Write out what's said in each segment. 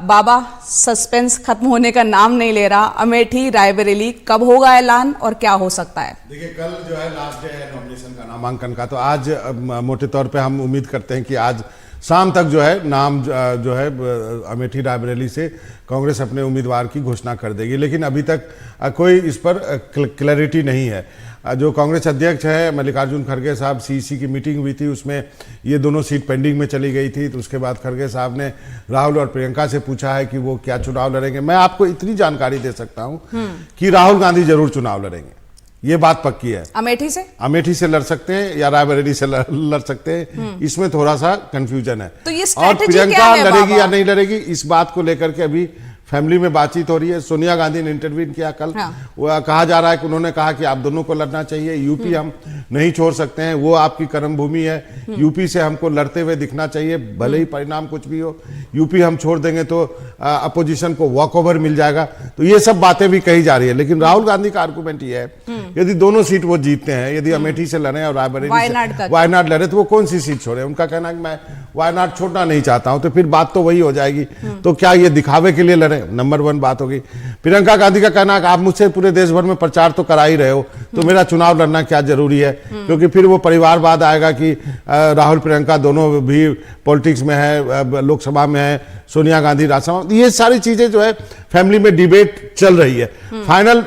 बाबा suspense खत्म होने का नाम नहीं ले रहा। अमेठी रायबरेली कब होगा ऐलान और क्या हो सकता है? देखिए, कल जो है लास्ट डे है नॉमिनेशन का, नामांकन का। तो आज मोटे तौर पे हम उम्मीद करते हैं कि आज शाम तक जो है नाम जो है अमेठी रायबरेली से कांग्रेस अपने उम्मीदवार की घोषणा कर देगी। लेकिन अभी तक कोई इस पर क्लैरिटी नहीं है। जो कांग्रेस अध्यक्ष है मल्लिकार्जुन खड़गे साहब, सीईसी की मीटिंग हुई थी, उसमें ये दोनों सीट पेंडिंग में चली गई थी। तो उसके बाद खड़गे साहब ने राहुल और प्रियंका से पूछा है कि वो क्या चुनाव लड़ेंगे। मैं आपको इतनी जानकारी दे सकता हूं कि राहुल गांधी जरूर चुनाव लड़ेंगे, ये बात पक्की है। अमेठी से लड़ सकते हैं या रायबरेली से लड़ सकते हैं, इसमें थोड़ा सा कंफ्यूजन है। तो ये और प्रियंका लड़ेगी या नहीं लड़ेगी, इस बात को लेकर के अभी फैमिली में बातचीत हो रही है। सोनिया गांधी ने इंटरव्यू किया कल। वो कहा जा रहा है कि उन्होंने कहा कि आप दोनों को लड़ना चाहिए, यूपी हम नहीं छोड़ सकते हैं, वो आपकी कर्म भूमि है, यूपी से हमको लड़ते हुए दिखना चाहिए, भले ही परिणाम कुछ भी हो। यूपी हम छोड़ देंगे तो अपोजिशन को वॉक ओवर मिल जाएगा। तो ये सब बातें भी कही जा रही है। लेकिन राहुल गांधी का आर्गुमेंट ये है, यदि दोनों सीट वो जीतते हैं, यदि अमेठी से लड़े और रायबरेली से वायनाड लड़े, तो वो कौन सी सीट छोड़े? उनका कहना है कि मैं वायनाड छोड़ना नहीं चाहता हूं। तो फिर बात तो वही हो जाएगी। तो क्या ये दिखावे के लिए लड़े? नंबर 1 बात होगी। प्रियंका गांधी का कहना है कि आप मुझसे पूरे देश भर में प्रचार तो करा ही रहे हो, तो मेरा चुनाव लड़ना क्या जरूरी है? क्योंकि फिर वो परिवारवाद आएगा कि राहुल प्रियंका दोनों भी पॉलिटिक्स में है, लोकसभा में है, सोनिया गांधी राज्यसभा। ये सारी चीजें जो है फैमिली में डिबेट चल रही है। फाइनल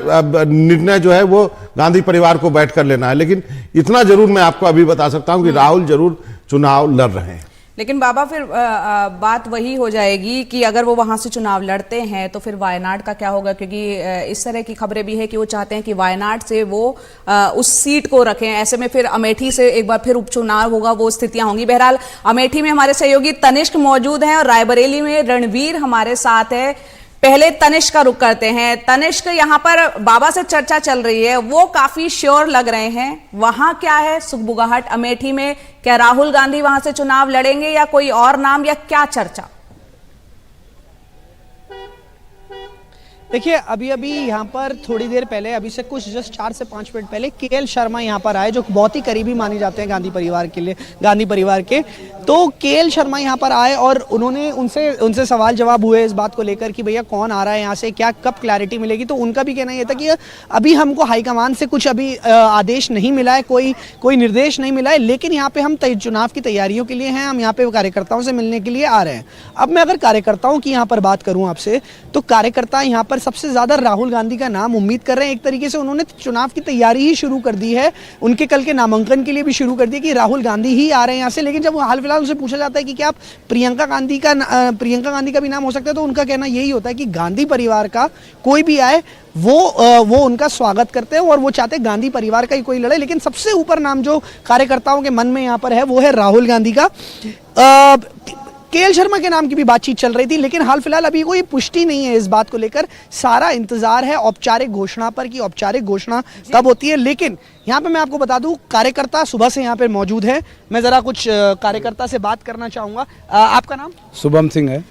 निर्णय जो है वो गांधी परिवार को बैठकर लेना है। लेकिन इतना जरूर मैं आपको अभी बता सकता हूं कि राहुल जरूर चुनाव लड़ रहे हैं। लेकिन बाबा फिर बात वही हो जाएगी कि अगर वो वहां से चुनाव लड़ते हैं तो फिर वायनाड का क्या होगा? क्योंकि इस तरह की खबरें भी है कि वो चाहते हैं कि वायनाड से वो उस सीट को रखें। ऐसे में फिर अमेठी से एक बार फिर उपचुनाव होगा, वो स्थितियां होंगी। बहरहाल अमेठी में हमारे सहयोगी तनिष्क मौजूद हैं और रायबरेली में रणवीर हमारे साथ है। पहले तनिष्क का रुख करते हैं। तनिष्क, यहाँ पर बाबा से चर्चा चल रही है, वो काफी श्योर लग रहे हैं। वहां क्या है सुगबुगाहट अमेठी में? क्या राहुल गांधी वहां से चुनाव लड़ेंगे या कोई और नाम, या क्या चर्चा? देखिए, अभी यहाँ पर थोड़ी देर पहले, अभी से कुछ जस्ट 4 से 5 मिनट पहले केएल शर्मा यहाँ पर आए, जो बहुत ही करीबी माने जाते हैं गांधी परिवार के। तो केएल शर्मा यहाँ पर आए और उन्होंने उनसे सवाल जवाब हुए इस बात को लेकर कि भैया कौन आ रहा है यहाँ से, क्या कब क्लैरिटी मिलेगी। तो उनका भी कहना यह था कि अभी हमको हाईकमान से कुछ अभी आदेश नहीं मिला है, कोई निर्देश नहीं मिला है, लेकिन यहाँ पे हम चुनाव की तैयारियों के लिए हैं, हम यहाँ पे कार्यकर्ताओं से मिलने के लिए आ रहे हैं। अब मैं अगर कार्यकर्ताओं की यहाँ पर बात करूँ आपसे, तो कार्यकर्ता यहाँ पर सबसे ज्यादा राहुल गांधी का नाम उम्मीद कर रहे हैं। एक तरीके से उन्होंने चुनाव की तैयारी ही शुरू कर दी है, उनके कल के नामांकन के लिए भी शुरू कर दिया कि राहुल गांधी ही आ रहे हैं यहाँ से। लेकिन जब हाल फिलहाल उनसे पूछा जाता है कि क्या आप प्रियंका गांधी का भी नाम हो सकता है, तो उनका कहना यही होता है कि गांधी परिवार का कोई भी आए वो उनका स्वागत करते हैं और वो चाहते हैं गांधी परिवार का ही कोई लड़े। लेकिन सबसे ऊपर नाम जो कार्यकर्ताओं के मन में यहाँ पर है वो है राहुल गांधी का। केएल शर्मा के नाम की भी बातचीत चल रही थी, लेकिन हाल फिलहाल अभी कोई पुष्टि नहीं है इस बात को लेकर। सारा इंतजार है औपचारिक घोषणा पर कि औपचारिक घोषणा कब होती है। लेकिन यहाँ पे मैं आपको बता दूं, कार्यकर्ता सुबह से यहाँ पे मौजूद है। मैं जरा कुछ कार्यकर्ता से बात करना चाहूंगा। आपका नाम? शुभम सिंह है।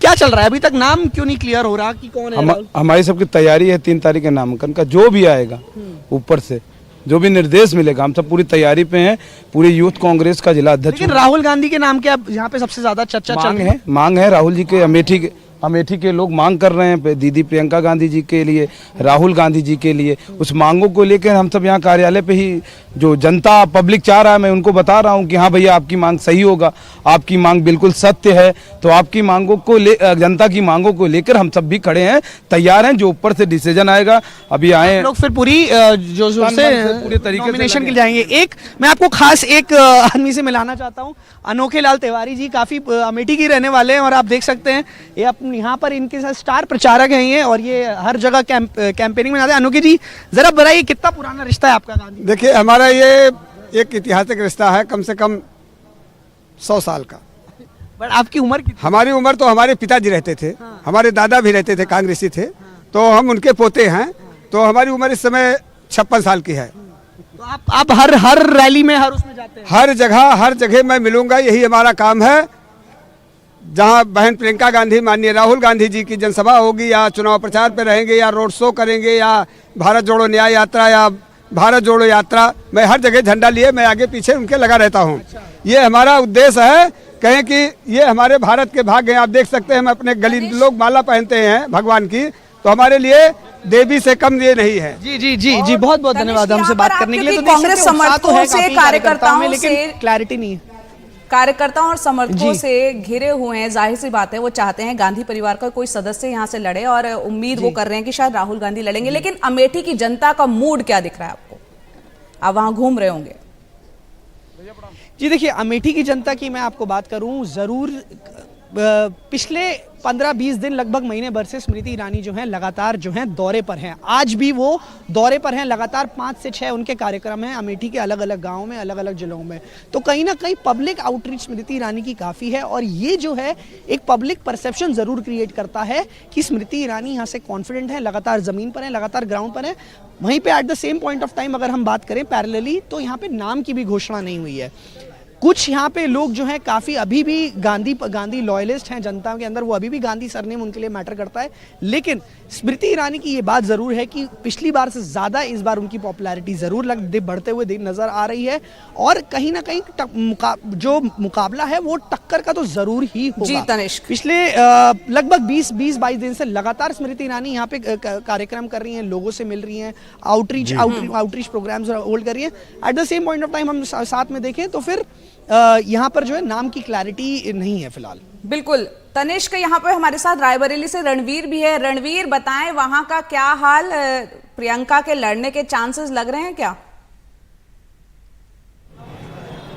क्या चल रहा है अभी तक? नाम क्यों नहीं क्लियर हो रहा कि कौन है? हमारी सबकी तैयारी है 3 तारीख के नामांकन का। जो भी आएगा ऊपर से, जो भी निर्देश मिलेगा, हम सब पूरी तैयारी पे हैं। पूरी यूथ कांग्रेस का जिला अध्यक्ष। लेकिन राहुल गांधी के नाम के यहाँ पे सबसे ज्यादा चर्चा मांग है राहुल जी के। अमेठी के लोग मांग कर रहे हैं दीदी प्रियंका गांधी जी के लिए, राहुल गांधी जी के लिए। उस मांगों को लेकर हम सब यहाँ कार्यालय पे ही, जो जनता पब्लिक चाह रहा है, मैं उनको बता रहा हूँ कि हाँ भैया, आपकी मांग सही होगा, आपकी मांग बिल्कुल सत्य है। तो आपकी मांगों को जनता की मांगों को लेकर हम सब भी खड़े हैं, तैयार हैं। जो ऊपर से डिसीजन आएगा, अभी आए लोग फिर पूरी पूरे तरीके नॉमिनेशन के लिए जाएंगे। मैं आपको खास एक आदमी से मिलाना चाहता हूँ, अनोखे लाल तिवारी जी, काफी अमेठी की रहने वाले हैं और आप देख सकते हैं ये यहाँ पर इनके साथ स्टार प्रचारक हैं ये, और ये हर जगह कैंपेनिंग में जाते हैं। अनोखे जी, जरा बताइए कितना पुराना रिश्ता है आपका गांधी? देखिए, हमारा ये एक ऐतिहासिक रिश्ता है, कम से कम 100 साल का। बट आपकी उम्र कितनी? हमारी उम्र तो हमारे पिताजी रहते थे। हमारे दादा भी रहते थे, कांग्रेसी थे। तो हम उनके पोते हैं। तो हमारी उम्र इस समय 56 साल की है। तो आप हर रैली में, हर उसमें जाते हैं? हर जगह मैं मिलूंगा, यही हमारा काम है। जहां बहन प्रियंका गांधी, माननीय राहुल गांधी जी की जनसभा होगी, या चुनाव प्रचार पे रहेंगे, या रोड शो करेंगे, या भारत जोड़ो न्याय यात्रा, या भारत जोड़ो यात्रा, मैं हर जगह झंडा लिए मैं आगे पीछे उनके लगा रहता हूँ। ये हमारा उद्देश्य है, कहें कि ये हमारे भारत के भाग्य हैं। आप देख सकते हैं हम अपने गली लोग माला पहनते हैं भगवान की, तो हमारे लिए देवी से कम ये नहीं है। जी जी जी जी, बहुत बहुत धन्यवाद हमसे बात करने के लिए। तो कांग्रेस समर्थकों से, कार्यकर्ताओं में, लेकिन से क्लैरिटी नहीं है। कार्यकर्ताओं और समर्थकों से घिरे हुए हैं, जाहिर सी बात है वो चाहते हैं गांधी परिवार का कोई सदस्य यहां से लड़े और उम्मीद वो कर रहे हैं कि शायद राहुल गांधी लड़ेंगे। लेकिन अमेठी की जनता का मूड क्या दिख रहा है आपको? आप वहां घूम रहे होंगे। जी देखिए, अमेठी की जनता की मैं आपको बात करूं, जरूर पिछले 15-20 दिन लगभग महीने भर से स्मृति ईरानी जो है लगातार जो है दौरे पर हैं। आज भी वो दौरे पर हैं, लगातार 5 से 6 उनके कार्यक्रम हैं अमेठी के अलग अलग गांवों में, अलग अलग जिलों में। तो कहीं ना कहीं पब्लिक आउटरीच स्मृति ईरानी की काफ़ी है और ये जो है एक पब्लिक परसेप्शन ज़रूर क्रिएट करता है कि स्मृति ईरानी यहाँ से कॉन्फिडेंट है, लगातार ज़मीन पर है, लगातार ग्राउंड पर है। वहीं पर at the same point of time अगर हम बात करें पैरेलली, तो यहाँ पर नाम की भी घोषणा नहीं हुई है। कुछ यहाँ पे लोग जो हैं काफ़ी अभी भी गांधी लॉयलिस्ट हैं जनता के अंदर, वो अभी भी गांधी सरनेम उनके लिए मैटर करता है। लेकिन स्मृति ईरानी की ये बात ज़रूर है कि पिछली बार से ज़्यादा इस बार उनकी पॉपुलैरिटी ज़रूर बढ़ते हुए नज़र आ रही है और कहीं ना कहीं जो मुकाबला है वो टक्कर का तो ज़रूर ही होगा। जी तनिष्क, पिछले लगभग 20-22 दिन से लगातार स्मृति ईरानी यहाँ पे कार्यक्रम कर रही हैं, लोगों से मिल रही हैं, आउटरीच प्रोग्राम्स होल्ड कर रही हैं। At the same point of time हम साथ में देखें तो फिर यहाँ पर जो है नाम की क्लैरिटी नहीं है फिलहाल। बिल्कुल तनिष्क, यहाँ पे हमारे साथ रायबरेली से रणवीर भी है। रणवीर बताएं वहां का क्या हाल, प्रियंका के लड़ने के चांसेस लग रहे हैं क्या?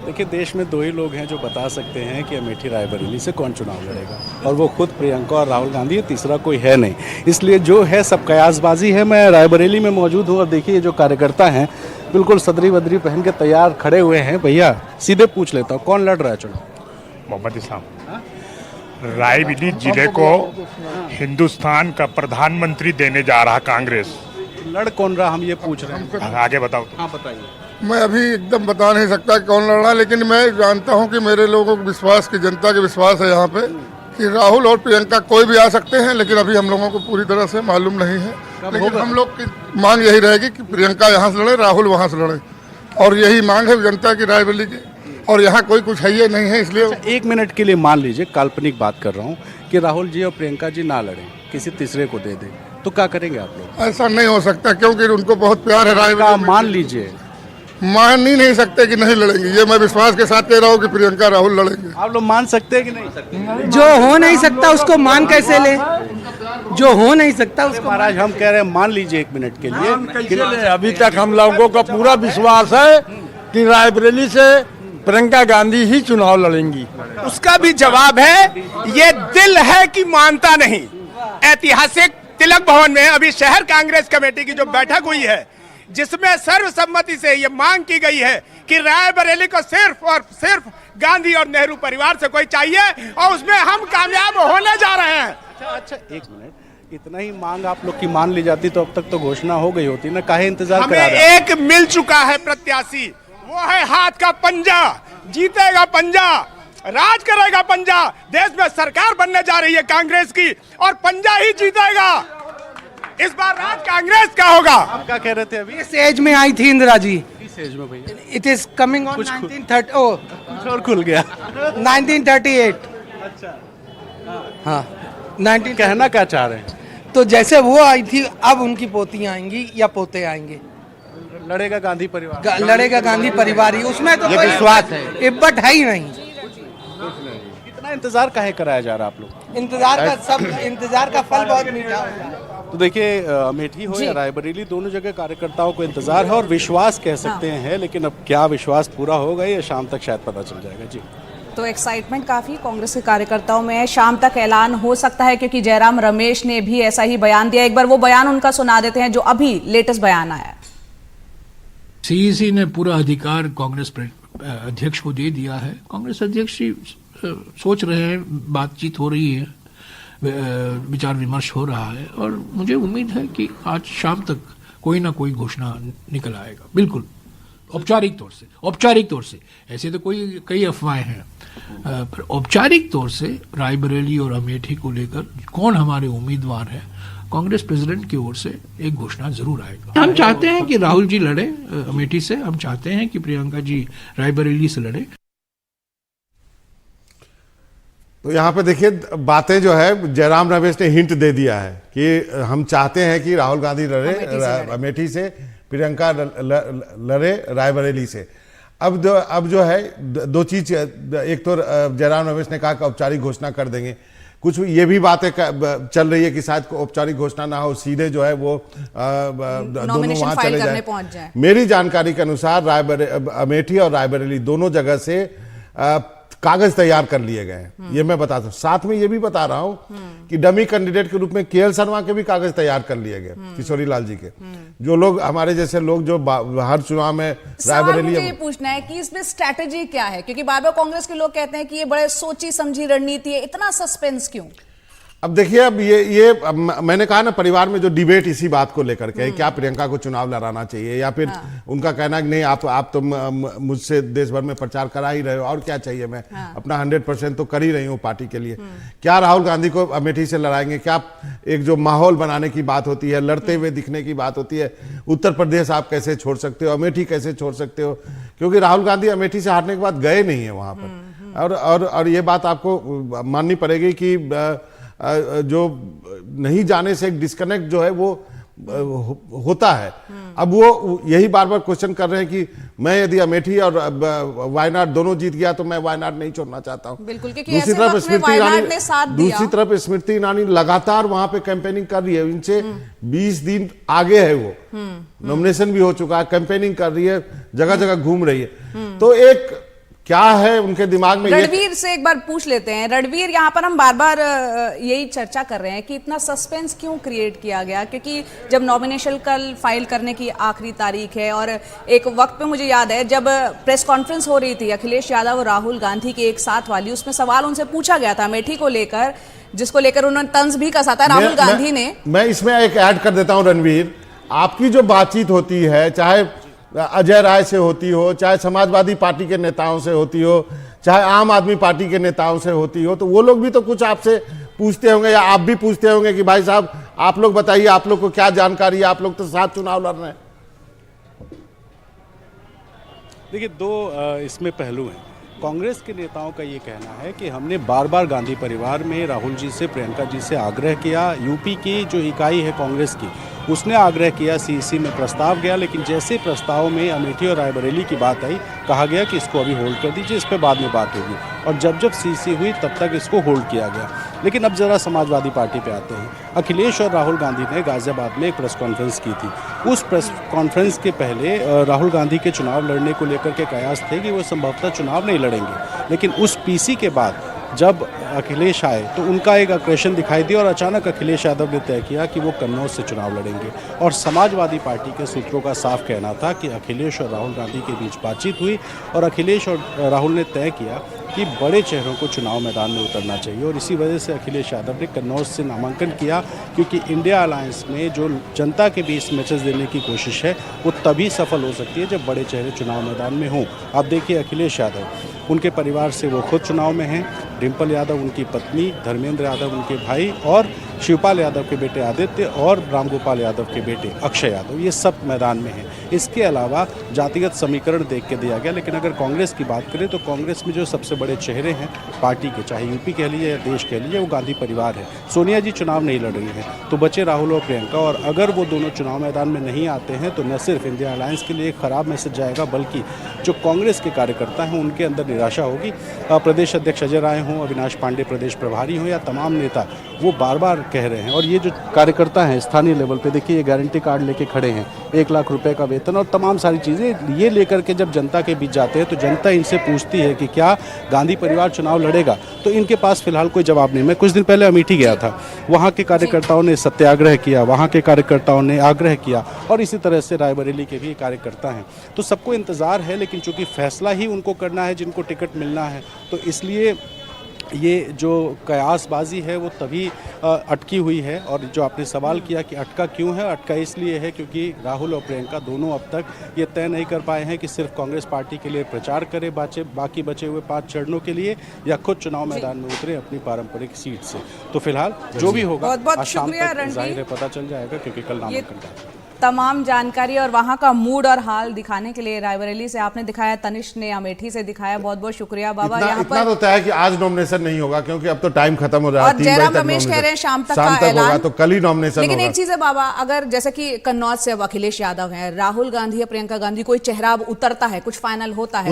देखिए, देश में 2 ही लोग हैं जो बता सकते हैं कि अमेठी रायबरेली से कौन चुनाव लड़ेगा, और वो खुद प्रियंका और राहुल गांधी है, तीसरा कोई है नहीं। इसलिए जो है सब कयासबाजी है। मैं रायबरेली में मौजूद हूँ और देखिए जो कार्यकर्ता हैं बिल्कुल सदरी वदरी पहन के तैयार खड़े हुए हैं। भैया सीधे पूछ लेता हूँ, कौन लड़ रहा है चुनाव? मोहम्मद इस्लाम। रायबरेली जिले को हिंदुस्तान का प्रधानमंत्री देने जा रहा कांग्रेस। लड़ कौन रहा, हम ये पूछ रहे हैं। आगे बताओ तो। हाँ बताइए। मैं अभी एकदम बता नहीं सकता कौन लड़ रहा, लेकिन मैं जानता हूं कि मेरे लोगों को विश्वास की जनता के विश्वास है यहाँ पे कि राहुल और प्रियंका कोई भी आ सकते हैं, लेकिन अभी हम लोगों को पूरी तरह से मालूम नहीं है। लेकिन हम लोग की मांग यही रहेगी कि प्रियंका यहाँ से लड़े, राहुल वहाँ से लड़े, और यही मांग है जनता की रायबरेली की। और यहाँ कोई कुछ है ये नहीं है, इसलिए 1 मिनट के लिए मान लीजिए, काल्पनिक बात कर रहा हूँ, कि राहुल जी और प्रियंका जी ना लड़े, किसी तीसरे को दे दें, तो क्या करेंगे आप लोग? ऐसा नहीं हो सकता, क्योंकि उनको बहुत प्यार है रायबरेली। मान लीजिए, मान ही नहीं सकते कि नहीं लड़ेंगे। ये मैं विश्वास के साथ कह रहा हूँ कि प्रियंका राहुल लड़ेंगे। आप लोग मान सकते हैं कि नहीं सकते? जो हो नहीं सकता उसको मान कैसे ले? जो हो नहीं सकता उसको महाराज हम कह रहे हैं मान लीजिए 1 मिनट के लिए। अभी तक हम लोगों का पूरा विश्वास है कि रायबरेली से प्रियंका गांधी ही चुनाव लड़ेंगी। उसका भी जवाब है, ये दिल है कि मानता नहीं। ऐतिहासिक तिलक भवन में अभी शहर कांग्रेस कमेटी की जो बैठक हुई है, जिसमें सर्वसम्मति से ये मांग की गई है कि रायबरेली को सिर्फ और सिर्फ गांधी और नेहरू परिवार से कोई चाहिए, और उसमें हम कामयाब होने जा रहे हैं। अच्छा 1 मिनट, इतना ही मांग आप लोग की मान ली जाती तो अब तक तो घोषणा हो गई होती ना, काहे इंतजार करा रहे? हमें एक मिल चुका है प्रत्याशी, वो है हाथ का पंजा। जीतेगा पंजा, राज करेगा पंजा। देश में सरकार बनने जा रही है कांग्रेस की, और पंजा ही जीतेगा। इस बार राज कांग्रेस का होगा। आप क्या कह रहे थे अभी? इस एज में आई थी इंदिरा जी। किस एज में भैया? इट इज कमिंग ऑन 1930 कुछ और खुल गया। 1938। अच्छा हाँ 19 कहना क्या चाह रहे हैं? तो जैसे वो आई थी, अब उनकी पोतियां आएंगी या पोते आएंगे। लड़ेगा गांधी परिवार, लड़ेगा गांधी परिवार ही, उसमें तो कोई विश्वास है, इब्बट है ही नहीं। कितना इंतजार काहे कराया जा रहा है आप लोग? इंतजार का फल बहुत मीठा होता है। तो देखिए, अमेठी हो या रायबरेली, दोनों जगह कार्यकर्ताओं को इंतजार है और विश्वास कह सकते हैं, लेकिन अब क्या विश्वास पूरा होगा ये शाम तक शायद पता चल जाएगा। जी, तो एक्साइटमेंट काफी कांग्रेस के कार्यकर्ताओं में है। शाम तक ऐलान हो सकता है, क्योंकि जयराम रमेश ने भी ऐसा ही बयान दिया। एक बार वो बयान उनका सुना देते हैं जो अभी लेटेस्ट बयान आया। सीईसी ने पूरा अधिकार कांग्रेस अध्यक्ष को दे दिया है। कांग्रेस अध्यक्ष सोच रहे हैं, बातचीत हो रही है, विचार विमर्श हो रहा है, और मुझे उम्मीद है कि आज शाम तक कोई ना कोई घोषणा निकल आएगा। बिल्कुल औपचारिक तौर से ऐसे तो कई अफवाहें हैं, पर औपचारिक तौर से रायबरेली और अमेठी को लेकर कौन हमारे उम्मीदवार है, कांग्रेस प्रेसिडेंट की ओर से एक घोषणा जरूर आएगा। हम चाहते हैं कि राहुल जी लड़े अमेठी से, हम चाहते हैं कि प्रियंका जी रायबरेली से लड़े। तो यहाँ पे देखिए बातें जो है जयराम रमेश ने हिंट दे दिया है कि हम चाहते हैं कि राहुल गांधी लड़े अमेठी से, प्रियंका लड़े रायबरेली से। अब जो है दो चीज, एक तो जयराम रमेश ने कहा कि औपचारिक घोषणा कर देंगे, कुछ ये भी बातें चल रही है कि शायद औपचारिक घोषणा ना हो, सीधे जो है वो दोनों वहां चले जाए। मेरी जानकारी के अनुसार अमेठी और रायबरेली दोनों जगह से कागज तैयार कर लिए गए हैं, ये मैं बताता हूँ। साथ में ये भी बता रहा हूँ कि डमी कैंडिडेट के रूप में केएल शर्मा के भी कागज तैयार कर लिए गए, किशोरी लाल जी के। जो लोग हमारे जैसे लोग जो हर चुनाव में रायबरेली, मुझे ये पूछना है कि इसमें स्ट्रैटेजी क्या है, क्योंकि बार बार कांग्रेस के लोग कहते हैं कि ये बड़े सोची समझी रणनीति है, इतना सस्पेंस क्यों? अब देखिए, अब ये मैंने कहा ना, परिवार में जो डिबेट इसी बात को लेकर के क्या प्रियंका को चुनाव लड़ाना चाहिए, या फिर उनका कहना कि नहीं आप तो मुझसे देश भर में प्रचार करा ही रहे हो, और क्या चाहिए, मैं अपना 100% तो कर ही रही हूँ पार्टी के लिए। क्या राहुल गांधी को अमेठी से लड़ाएंगे? क्या एक जो माहौल बनाने की बात होती है, लड़ते हुए दिखने की बात होती है, उत्तर प्रदेश आप कैसे छोड़ सकते हो, अमेठी कैसे छोड़ सकते हो? क्योंकि राहुल गांधी अमेठी से हारने के बाद गए नहीं है वहां पर, और ये बात आपको माननी पड़ेगी कि जो नहीं जाने से एक डिस्कनेक्ट जो है वो होता है। अब वो यही बार बार क्वेश्चन कर रहे हैं कि मैं यदि अमेठी और वायनाड दोनों जीत गया तो मैं वायनाड नहीं छोड़ना चाहता हूं। बिल्कुल, क्योंकि दूसरी तरफ स्मृति ईरानी लगातार वहां पे कैंपेनिंग कर रही है, इनसे 20 दिन आगे है वो, नॉमिनेशन भी हो चुका है, कैंपेनिंग कर रही है, जगह जगह घूम रही है। तो एक क्या है उनके दिमाग में? रणवीर से एक बार पूछ लेते हैं। रणवीर, यहाँ पर हम बार बार यही चर्चा कर रहे हैं कि इतना सस्पेंस क्यों क्रिएट किया गया, क्योंकि जब नॉमिनेशन कल फाइल करने की आखिरी तारीख है, और एक वक्त पे मुझे याद है जब प्रेस कॉन्फ्रेंस हो रही थी अखिलेश यादव और राहुल गांधी की एक साथ वाली, उसमें सवाल उनसे पूछा गया था अमेठी को लेकर, जिसको लेकर उन्होंने तंज भी कसा था राहुल गांधी ने। मैं इसमें एक ऐड कर देता हूं रणवीर, आपकी जो बातचीत होती है, चाहे अजय राय से होती हो, चाहे समाजवादी पार्टी के नेताओं से होती हो, चाहे आम आदमी पार्टी के नेताओं से होती हो, तो वो लोग भी तो कुछ आपसे पूछते होंगे, या आप भी पूछते होंगे कि भाई साहब आप लोग बताइए, आप लोग को क्या जानकारी है, आप लोग तो साथ चुनाव लड़ रहे हैं। देखिए, दो इसमें पहलू हैं। कांग्रेस के नेताओं का ये कहना है कि हमने बार बार गांधी परिवार में राहुल जी से, प्रियंका जी से आग्रह किया, यूपी की जो इकाई है कांग्रेस की उसने आग्रह किया, सीईसी में प्रस्ताव गया, लेकिन जैसे प्रस्ताव में अमेठी और रायबरेली की बात आई, कहा गया कि इसको अभी होल्ड कर दीजिए, इस पर बाद में बात होगी, और जब सीईसी हुई तब तक इसको होल्ड किया गया। लेकिन अब जरा समाजवादी पार्टी पे आते हैं। अखिलेश और राहुल गांधी ने गाजियाबाद में एक प्रेस कॉन्फ्रेंस की थी। उस प्रेस कॉन्फ्रेंस के पहले राहुल गांधी के चुनाव लड़ने को लेकर के कयास थे कि वो संभवतः चुनाव नहीं लड़ेंगे, लेकिन उस पीसी के बाद जब अखिलेश आए तो उनका एक अग्रेशन दिखाई दिया, और अचानक अखिलेश यादव ने तय किया कि वो कन्नौज से चुनाव लड़ेंगे। और समाजवादी पार्टी के सूत्रों का साफ कहना था कि अखिलेश और राहुल गांधी के बीच बातचीत हुई, और अखिलेश और राहुल ने तय किया कि बड़े चेहरों को चुनाव मैदान में उतरना चाहिए, और इसी वजह से अखिलेश यादव ने कन्नौज से नामांकन किया, क्योंकि इंडिया अलायंस में जो जनता के बीच मैसेज देने की कोशिश है वो तभी सफल हो सकती है जब बड़े चेहरे चुनाव मैदान में हों। आप देखिए, अखिलेश यादव, उनके परिवार से वो खुद चुनाव में हैं, डिम्पल यादव उनकी पत्नी, धर्मेंद्र यादव उनके भाई, और शिवपाल यादव के बेटे आदित्य, और रामगोपाल यादव के बेटे अक्षय यादव, ये सब मैदान में हैं। इसके अलावा जातिगत समीकरण देख के दिया गया। लेकिन अगर कांग्रेस की बात करें तो कांग्रेस में जो सबसे बड़े चेहरे हैं पार्टी के, चाहे यूपी कह लीजिए या देश कह लीजिए, वो गांधी परिवार है। सोनिया जी चुनाव नहीं लड़ रही हैं, तो बचे राहुल और प्रियंका, और अगर वो दोनों चुनाव मैदान में नहीं आते हैं तो न सिर्फ इंडिया अलायंस के लिए एक खराब मैसेज जाएगा, बल्कि जो कांग्रेस के कार्यकर्ता हैं उनके अंदर निराशा होगी। प्रदेश अध्यक्ष अजय राय हों, अविनाश पांडे प्रदेश प्रभारी हों, या तमाम नेता, वो बार बार कह रहे हैं। और ये जो कार्यकर्ता हैं स्थानीय लेवल पे, देखिए ये गारंटी कार्ड लेके खड़े हैं, 1 लाख रुपए का वेतन और तमाम सारी चीज़ें, ये लेकर के जब जनता के बीच जाते हैं तो जनता इनसे पूछती है कि क्या गांधी परिवार चुनाव लड़ेगा, तो इनके पास फिलहाल कोई जवाब नहीं। मैं कुछ दिन पहले अमेठी गया था, वहाँ के कार्यकर्ताओं ने सत्याग्रह किया, वहाँ के कार्यकर्ताओं ने आग्रह किया, और इसी तरह से रायबरेली के भी कार्यकर्ता हैं। तो सबको इंतज़ार है, लेकिन चूंकि फैसला ही उनको करना है जिनको टिकट मिलना है, तो इसलिए ये जो कयासबाजी है वो तभी अटकी हुई है। और जो आपने सवाल किया कि अटका क्यों है, अटका इसलिए है क्योंकि राहुल और प्रियंका दोनों अब तक ये तय नहीं कर पाए हैं कि सिर्फ कांग्रेस पार्टी के लिए प्रचार करें बाकी बचे हुए 5 चरणों के लिए, या खुद चुनाव मैदान में उतरे अपनी पारंपरिक सीट से। तो फिलहाल जो भी होगा आज शाम तक जाहिर है पता चल जाएगा, क्योंकि कल नामांकन का तमाम जानकारी और वहां का मूड और हाल दिखाने के लिए रायबरेली से आपने दिखाया, तनिष्क ने अमेठी से दिखाया। बहुत बहुत शुक्रिया बाबा। यहाँ इतना तो तय है कि आज नॉमिनेशन नहीं होगा, क्योंकि अब तो टाइम खत्म हो रहा है। और जयराम रमेश कह रहे हैं शाम तक का होगा, तो कल ही नॉमिनेशन लेकिन एक चीज है बाबा, अगर जैसे कि कन्नौज से अब अखिलेश यादव है, राहुल गांधी या प्रियंका गांधी, कोई चेहरा अब उतरता है, कुछ फाइनल होता है,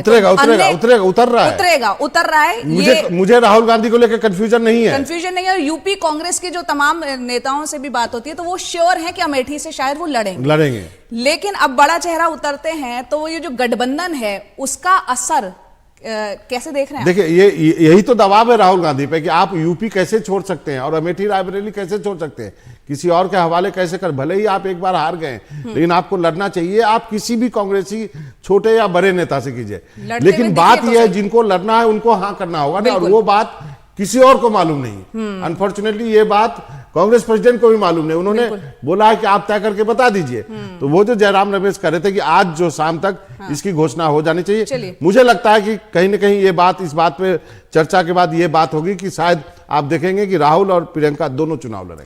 उतर रहा है। मुझे राहुल गांधी को लेकर कंफ्यूजन नहीं है। और यूपी कांग्रेस के जो तमाम नेताओं से भी बात होती है तो वो श्योर है कि अमेठी से शायद वो लड़ेंगे। लेकिन अब बड़ा चेहरा उतरते हैं तो ये जो गठबंधन है उसका असर कैसे देख रहे हैं? देखिए, यही तो दबाव है राहुल गांधी पे कि आप यूपी कैसे छोड़ सकते हैं और अमेठी रायबरेली कैसे छोड़ सकते हैं, किसी और के हवाले कैसे कर। भले ही आप एक बार हार गए, लेकिन आपको लड़ना चाहिए। आप किसी भी कांग्रेसी छोटे या बड़े नेता से कीजिए, लेकिन बात यह है जिनको लड़ना है उनको हाँ करना होगा ना, और वो बात किसी और को मालूम नहीं। अनफॉर्चुनेटली ये बात कांग्रेस प्रेसिडेंट को भी मालूम नहीं। उन्होंने बोला है कि आप तय करके बता दीजिए। तो वो जो जयराम रमेश कर रहे थे कि आज जो शाम तक इसकी घोषणा हो जानी चाहिए, मुझे लगता है कि कहीं ना कहीं ये बात, इस बात पे चर्चा के बाद ये बात होगी कि शायद आप देखेंगे कि राहुल और प्रियंका दोनों चुनाव लड़ेंगे।